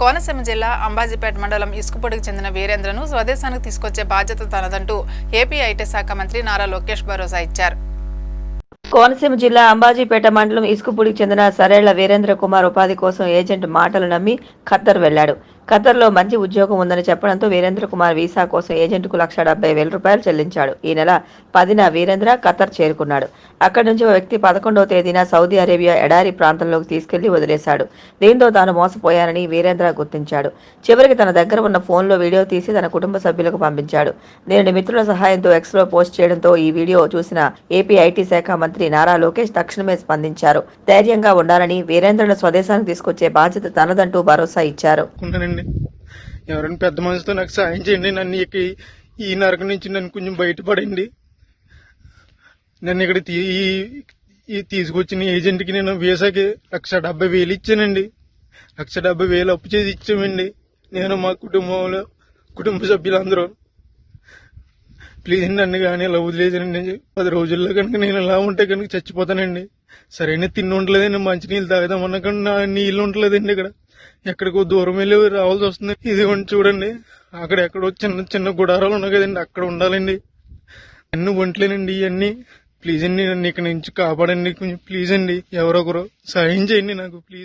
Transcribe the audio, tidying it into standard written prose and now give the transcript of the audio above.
కోనసీమ జిల్లా అంబాజీపేట మండలం ఇసుకపొడికి చెందిన వీరేంద్రను స్వదేశానికి తీసుకొచ్చే బాధ్యత తనదంటూ ఏపీ ఐటీ శాఖ మంత్రి నారా లోకేష్ భరోసా ఇచ్చారు. కోనసీమ జిల్లా అంబాజీపేట మండలం ఇసుకపూడికి చెందిన సరేళ్ల వీరేంద్ర కుమార్ ఉపాధి కోసం ఏజెంట్ మాటలు నమ్మి ఖత్తర్ వెళ్లాడు. ఖత్తర్లో మంచి ఉద్యోగం ఉందని చెప్పడంతో వీరేంద్ర కుమార్ వీసా కోసం ఏజెంట్కు ₹1,70,000 చెల్లించాడు. ఈ నెల 10న వీరేంద్ర ఖత్తర్ చేరుకున్నాడు. అక్కడి నుంచి ఓ వ్యక్తి 11వ తేదీన సౌదీ అరేబియా ఎడారి ప్రాంతంలోకి తీసుకెళ్లి వదిలేశాడు. దీంతో తాను మోసపోయానని వీరేంద్ర గుర్తించాడు. చివరికి తన దగ్గర ఉన్న ఫోన్లో వీడియో తీసి తన కుటుంబ సభ్యులకు పంపించాడు. దీనిని మిత్రుల సహాయంతో ఎక్స్లో పోస్ట్ చేయడంతో ఈ వీడియో చూసిన ఏపీ ఐటీ శాఖ మంత్రి నారా లోకేష్ తక్షణమే స్పందించారు. ధైర్యంగా ఉండాలని, వీరేంద్రను స్వదేశానికి తీసుకొచ్చే బాధ్యత తనదంటూ భరోసా ఇచ్చారు. ఎవరైనా పెద్ద మనసుతో నాకు సాయం చేయండి. నన్ను ఈ నరకం నుంచి నన్ను కొంచెం బయటపడండి. నన్ను ఇక్కడ తీసుకొచ్చిన ఏజెంట్కి నేను వీసాకి ₹1,70,000 ఇచ్చానండి. ₹1,70,000 అప్పు చేసి ఇచ్చామండి. నేను మా కుటుంబ సభ్యులందరూ. ప్లీజ్ నన్ను కానీ ఇలా వదిలేదండి. 10 రోజుల్లో కనుక నేను ఇలా ఉంటే కనుక చచ్చిపోతానండి. సరైన తిండి ఉండలేదండి. మంచినీళ్ళు తాగుదామన్నా కానీ నా నీళ్ళు ఉండలేదండి. ఇక్కడ ఎక్కడికో దూరం వెళ్ళి రావాల్సి వస్తుంది. ఇది చూడండి, అక్కడ ఎక్కడో చిన్న చిన్న గుడారాలు ఉన్నాయి కదండి, అక్కడ ఉండాలండి. అన్ని ఒంట్లేనండి ఇవన్నీ. ప్లీజ్ అండి నన్ను ఇక్కడ నుంచి కాపాడండి. కొంచెం ప్లీజ్ అండి, ఎవరొకరు సాయం చేయండి నాకు ప్లీజ్.